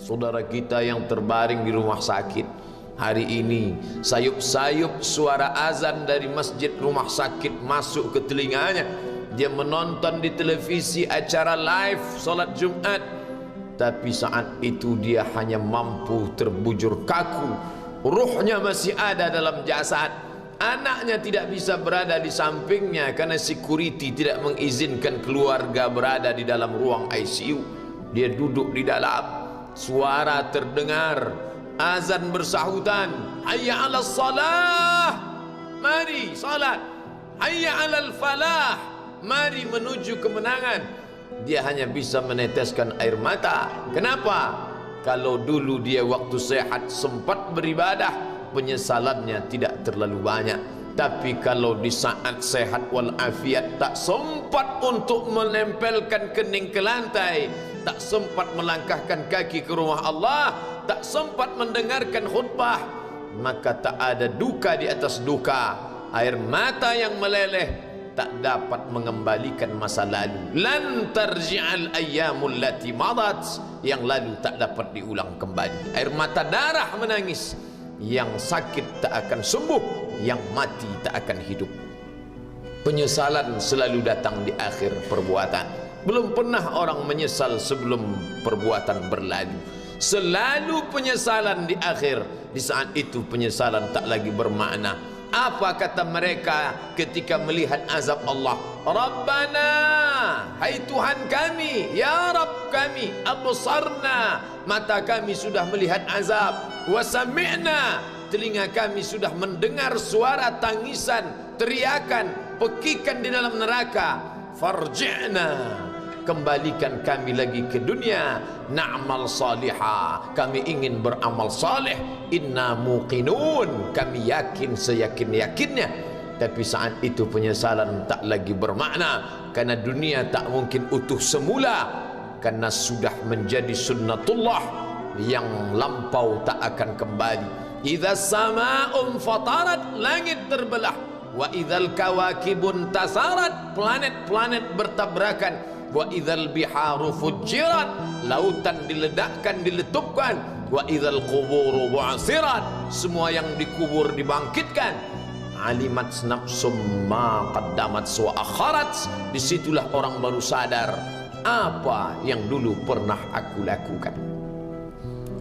saudara kita yang terbaring di rumah sakit. Hari ini sayup-sayup suara azan dari masjid rumah sakit masuk ke telinganya. Dia menonton di televisi acara live solat Jumat, tapi saat itu dia hanya mampu terbujur kaku. Ruhnya masih ada dalam jasad. Anaknya tidak bisa berada di sampingnya karena security tidak mengizinkan keluarga berada di dalam ruang ICU. Dia duduk di dalam. Suara terdengar, azan bersahutan, hayya 'alas salah, mari salat, hayya 'alal falah, mari menuju kemenangan. Dia hanya bisa meneteskan air mata. Kenapa? Kalau dulu dia waktu sehat sempat beribadah, penyesalannya tidak terlalu banyak. Tapi kalau di saat sehat walafiat tak sempat untuk menempelkan kening ke lantai, tak sempat melangkahkan kaki ke rumah Allah, tak sempat mendengarkan khutbah, maka tak ada duka di atas duka. Air mata yang meleleh tak dapat mengembalikan masa lalu. Lan tarji'al ayyamul lati madat, yang lalu tak dapat diulang kembali. Air mata darah menangis. Yang sakit tak akan sembuh, yang mati tak akan hidup. Penyesalan selalu datang di akhir perbuatan. Belum pernah orang menyesal sebelum perbuatan berlalu. Selalu penyesalan di akhir. Di saat itu penyesalan tak lagi bermakna. Apa kata mereka ketika melihat azab Allah? Rabbana, hai Tuhan kami, ya Rabb kami, absarna, mata kami sudah melihat azab, wa sami'na, telinga kami sudah mendengar suara tangisan, teriakan, pekikan di dalam neraka. Farji'na, kembalikan kami lagi ke dunia, na'mal salihah, kami ingin beramal saleh, inna muqinun, kami yakin seyakin-yakinnya. Tapi saat itu penyesalan tak lagi bermakna, karena dunia tak mungkin utuh semula, karena sudah menjadi sunnatullah yang lampau tak akan kembali. Idza sama'un fatarat, langit terbelah, wa idzal kawakibun tasarat, planet-planet bertabrakan, wa idzal biharu fujirat, lautan diledakkan, diletupkan, wa idzal quburu bu'asirat, semua yang dikubur dibangkitkan. Alimat nafsum ma qaddamat wa akharat, disitulah orang baru sadar apa yang dulu pernah aku lakukan.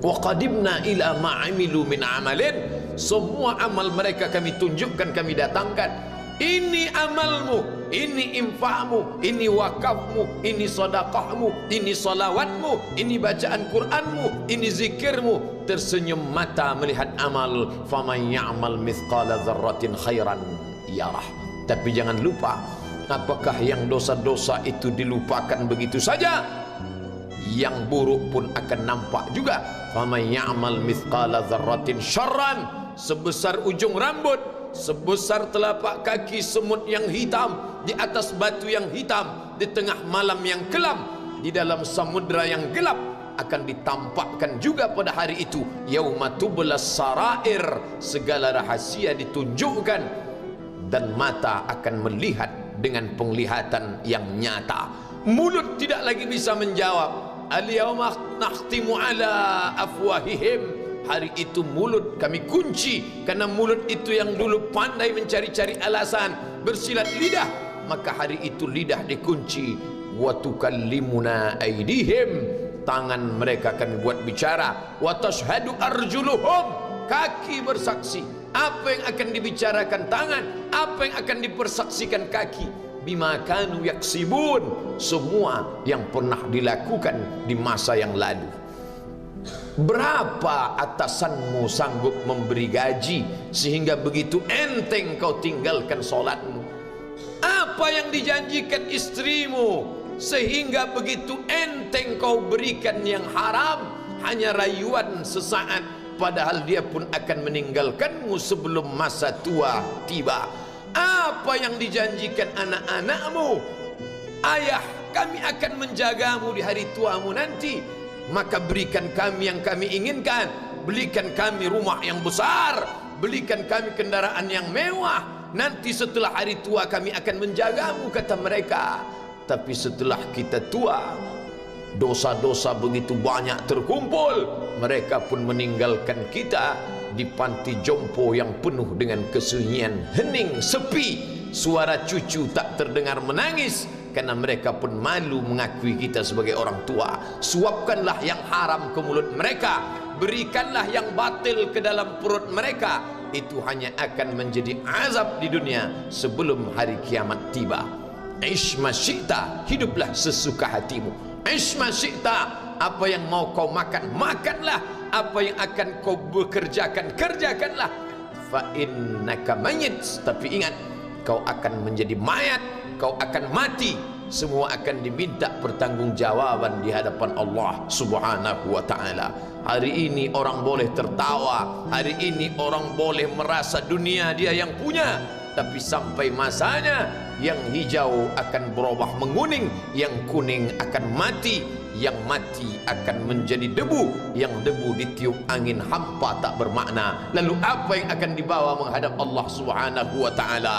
Wa qadimna ila ma amilu min amalin, semua amal mereka kami tunjukkan, kami datangkan. Ini amalmu, ini infakmu, ini wakafmu, ini sedekahmu, ini salawatmu, ini bacaan Qur'anmu, ini zikirmu. Tersenyum mata melihat amal. Faman ya'mal mithqala dzarratin khairan yarah. Tapi jangan lupa, apakah yang dosa-dosa itu dilupakan begitu saja? Yang buruk pun akan nampak juga. Faman ya'mal mithqala dzarratin syarran, sebesar ujung rambut, sebesar telapak kaki semut yang hitam, di atas batu yang hitam, di tengah malam yang kelam, di dalam samudra yang gelap, akan ditampakkan juga pada hari itu. Yauma tublas sarair, segala rahasia ditunjukkan, dan mata akan melihat dengan penglihatan yang nyata. Mulut tidak lagi bisa menjawab. Al-yauma nakhtimu ala afwahihim, hari itu mulut kami kunci, karena mulut itu yang dulu pandai mencari-cari alasan, bersilat lidah, maka hari itu lidah dikunci. Wa tukallimuna aydihim, tangan mereka kami buat bicara. Wa tashhadu arjuluhum, kaki bersaksi. Apa yang akan dibicarakan tangan, apa yang akan dipersaksikan kaki. Bima kanu yaksibun, semua yang pernah dilakukan di masa yang lalu. Berapa atasanmu sanggup memberi gaji sehingga begitu enteng kau tinggalkan solatmu? Apa yang dijanjikan istrimu sehingga begitu enteng kau berikan yang haram, hanya rayuan sesaat, padahal dia pun akan meninggalkanmu sebelum masa tua tiba? Apa yang dijanjikan anak-anakmu? Ayah, kami akan menjagamu di hari tuamu nanti, maka berikan kami yang kami inginkan, belikan kami rumah yang besar, belikan kami kendaraan yang mewah, nanti setelah hari tua kami akan menjagamu, kata mereka. Tapi setelah kita tua, dosa-dosa begitu banyak terkumpul, mereka pun meninggalkan kita di panti jompo yang penuh dengan kesunyian, hening, sepi. Suara cucu tak terdengar menangis karena mereka pun malu mengakui kita sebagai orang tua. Suapkanlah yang haram ke mulut mereka, berikanlah yang batil ke dalam perut mereka. Itu hanya akan menjadi azab di dunia sebelum hari kiamat tiba. Ish ma syi'ta, hiduplah sesuka hatimu. Ish ma syi'ta, apa yang mau kau makan, makanlah. Apa yang akan kau bekerjakan, kerjakanlah. Fa innaka mayyit, tapi ingat, kau akan menjadi mayat, kau akan mati. Semua akan diminta pertanggungjawaban di hadapan Allah Subhanahu wa ta'ala. Hari ini orang boleh tertawa, hari ini orang boleh merasa dunia dia yang punya, tapi sampai masanya yang hijau akan berubah menguning, yang kuning akan mati, yang mati akan menjadi debu, yang debu ditiup angin hampa tak bermakna. Lalu apa yang akan dibawa menghadap Allah Subhanahu wa ta'ala?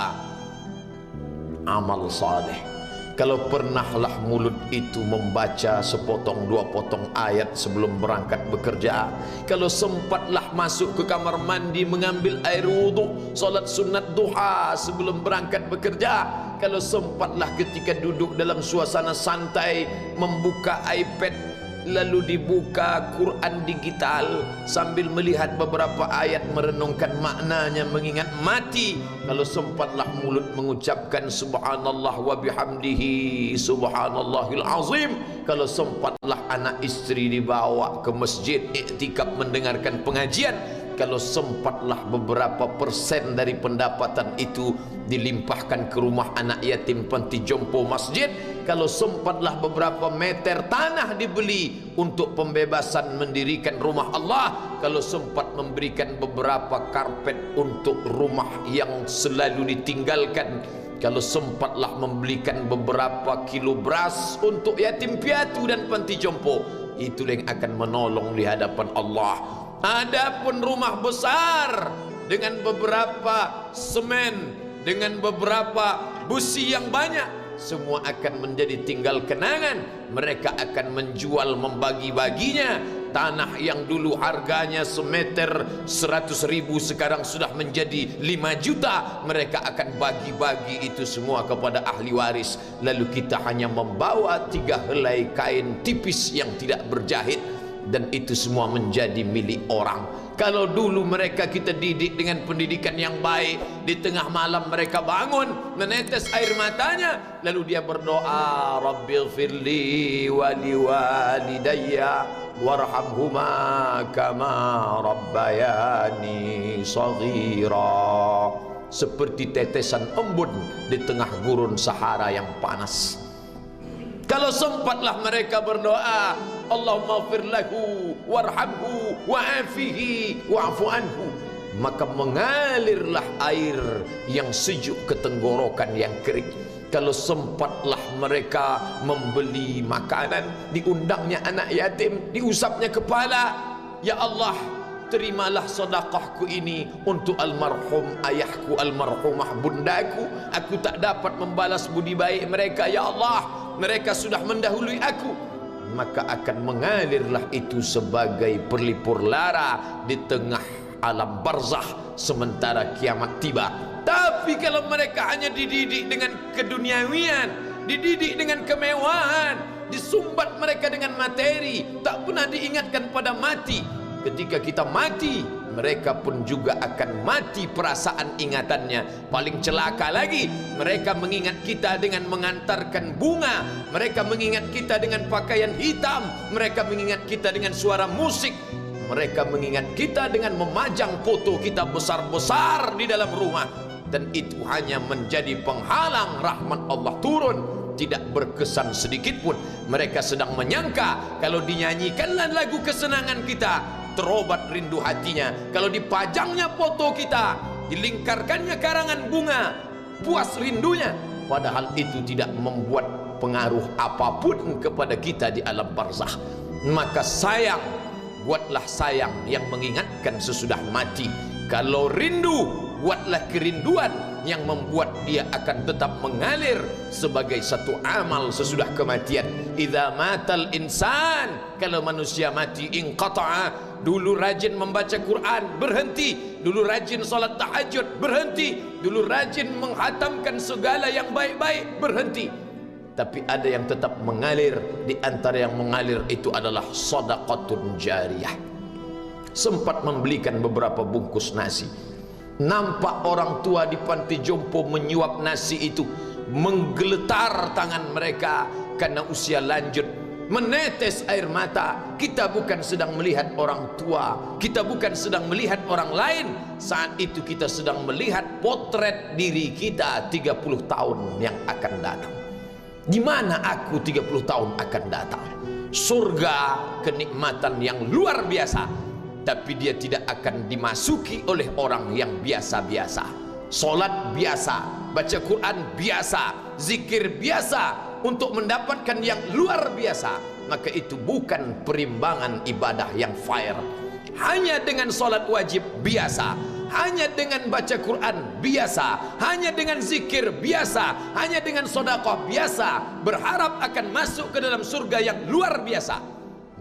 Amal saleh. Kalau pernahlah mulut itu membaca sepotong dua potong ayat sebelum berangkat bekerja, kalau sempatlah masuk ke kamar mandi mengambil air wudhu, solat sunat duha sebelum berangkat bekerja, kalau sempatlah ketika duduk dalam suasana santai membuka iPad lalu dibuka Quran digital sambil melihat beberapa ayat merenungkan maknanya, mengingat mati, kalau sempatlah mulut mengucapkan subhanallah wa bihamdihi subhanallahil azim, kalau sempatlah anak istri dibawa ke masjid iktikaf mendengarkan pengajian, kalau sempatlah beberapa persen dari pendapatan itu dilimpahkan ke rumah anak yatim panti jompo masjid, kalau sempatlah beberapa meter tanah dibeli untuk pembebasan mendirikan rumah Allah, kalau sempat memberikan beberapa karpet untuk rumah yang selalu ditinggalkan, kalau sempatlah membelikan beberapa kilo beras untuk yatim piatu dan panti jompo, itulah yang akan menolong di hadapan Allah. Adapun rumah besar dengan beberapa semen, dengan beberapa busi yang banyak, semua akan menjadi tinggal kenangan. Mereka akan menjual, membagi-baginya. Tanah yang dulu harganya semeter 100.000 sekarang sudah menjadi 5 juta. Mereka akan bagi-bagi itu semua kepada ahli waris. Lalu kita hanya membawa 3 helai kain tipis yang tidak berjahit, dan itu semua menjadi milik orang. Kalau dulu mereka kita didik dengan pendidikan yang baik, di tengah malam mereka bangun menetes air matanya, lalu dia berdoa, Rabbighfirli wa liwalidayya warhamhuma kama rabbayani shaghira, seperti tetesan embun di tengah gurun Sahara yang panas. Kalau sempatlah mereka berdoa, Allahumma ighfir lahu warhamhu wa'afihi wa'fu anhu, maka mengalirlah air yang sejuk ke tenggorokan yang kering. Kalau sempatlah mereka membeli makanan, diundangnya anak yatim, diusapnya kepala, ya Allah, terimalah sedekahku ini untuk almarhum ayahku, almarhumah bundaku. Aku tak dapat membalas budi baik mereka, ya Allah, mereka sudah mendahului aku. Maka akan mengalirlah itu sebagai perlipur lara di tengah alam barzakh sementara kiamat tiba. Tapi kalau mereka hanya dididik dengan keduniawian, dididik dengan kemewahan, disumbat mereka dengan materi, tak pernah diingatkan pada mati, ketika kita mati, mereka pun juga akan mati perasaan ingatannya. Paling celaka lagi, mereka mengingat kita dengan mengantarkan bunga, mereka mengingat kita dengan pakaian hitam, mereka mengingat kita dengan suara musik, mereka mengingat kita dengan memajang foto kita besar-besar di dalam rumah. Dan itu hanya menjadi penghalang rahmat Allah turun, tidak berkesan sedikit pun. Mereka sedang menyangka kalau dinyanyikanlah lagu kesenangan kita, terobat rindu hatinya. Kalau dipajangnya foto kita, dilingkarkannya karangan bunga, puas rindunya. Padahal itu tidak membuat pengaruh apapun kepada kita di alam barzakh. Maka sayang, buatlah sayang yang mengingatkan sesudah mati. Kalau rindu, buatlah kerinduan yang membuat dia akan tetap mengalir sebagai satu amal sesudah kematian. Idza matal insan, kalau manusia mati, inqata'a, dulu rajin membaca Quran berhenti, dulu rajin salat tahajud berhenti, dulu rajin menghatamkan segala yang baik-baik berhenti. Tapi ada yang tetap mengalir. Di antara yang mengalir itu adalah shadaqatun jariyah. Sempat membelikan beberapa bungkus nasi, nampak orang tua di panti jompo menyuap nasi itu, menggeletar tangan mereka karena usia lanjut, menetes air mata. Kita bukan sedang melihat orang tua, kita bukan sedang melihat orang lain, saat itu kita sedang melihat potret diri kita 30 tahun yang akan datang. Di mana aku 30 tahun akan datang? Surga, kenikmatan yang luar biasa, tapi dia tidak akan dimasuki oleh orang yang biasa-biasa. Solat biasa, baca Quran biasa, zikir biasa, untuk mendapatkan yang luar biasa, maka itu bukan perimbangan ibadah yang fair. Hanya dengan solat wajib biasa, hanya dengan baca Quran biasa, hanya dengan zikir biasa, hanya dengan sedekah biasa, berharap akan masuk ke dalam surga yang luar biasa,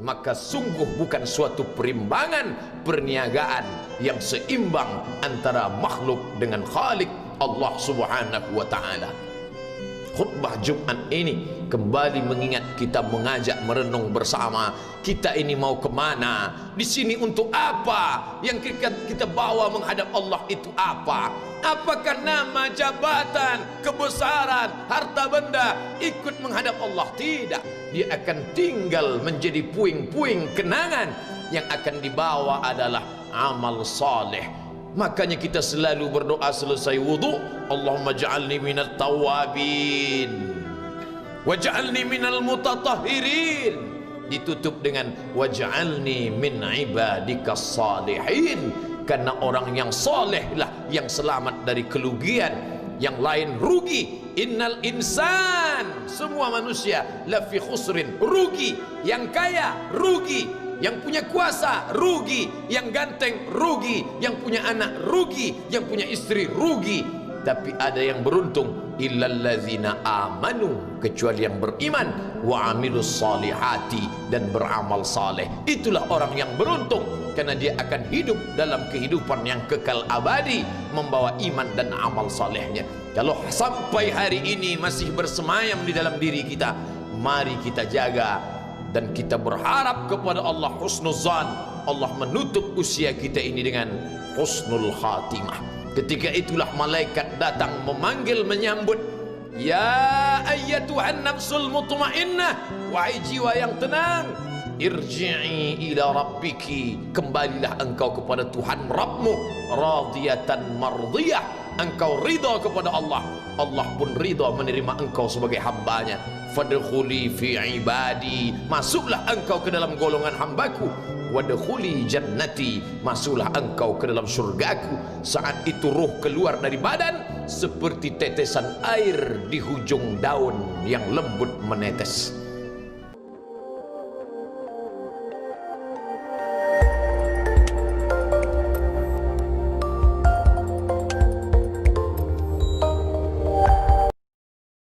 maka sungguh bukan suatu perimbangan perniagaan yang seimbang antara makhluk dengan Khalik Allah Subhanahu wa taala. Khutbah Jumat ini kembali mengingat kita, mengajak merenung bersama. Kita ini mau kemana? Di sini untuk apa? Yang kita bawa menghadap Allah itu apa? Apakah nama, jabatan, kebesaran, harta benda ikut menghadap Allah? Tidak. Dia akan tinggal menjadi puing-puing kenangan. Yang akan dibawa adalah amal saleh. Makanya kita selalu berdoa selesai wudu, Allahumma ja'alni minat tawabin waj'alni minal mutatahhirin, ditutup dengan waj'alni min ibadikas salihin. Karena orang yang saleh lah yang selamat dari kerugian, yang lain rugi. Innal insan, semua manusia lafi khusrin, rugi. Yang kaya rugi, yang punya kuasa rugi, yang ganteng rugi, yang punya anak rugi, yang punya istri rugi. Tapi ada yang beruntung, illallazina amanu, kecuali yang beriman, wa amilus salihati, dan beramal saleh. Itulah orang yang beruntung, karena dia akan hidup dalam kehidupan yang kekal abadi, membawa iman dan amal salehnya. Kalau sampai hari ini masih bersemayam di dalam diri kita, mari kita jaga. Dan kita berharap kepada Allah husnuzan, Allah menutup usia kita ini dengan husnul khatimah. Ketika itulah malaikat datang memanggil, menyambut, ya ayyatuhan nafsul mutmainnah, wahai jiwa yang tenang, irji'i ila rabbiki, kembalilah engkau kepada Tuhan Rabbmu, radiyatan mardiyah, engkau ridha kepada Allah, Allah pun ridha menerima engkau sebagai hambanya. Fadkhuli fi ibadi, masuklah engkau ke dalam golongan hambaku. Wadkhuli jannati, masuklah engkau ke dalam surgaku. Saat itu ruh keluar dari badan seperti tetesan air di hujung daun yang lembut menetes.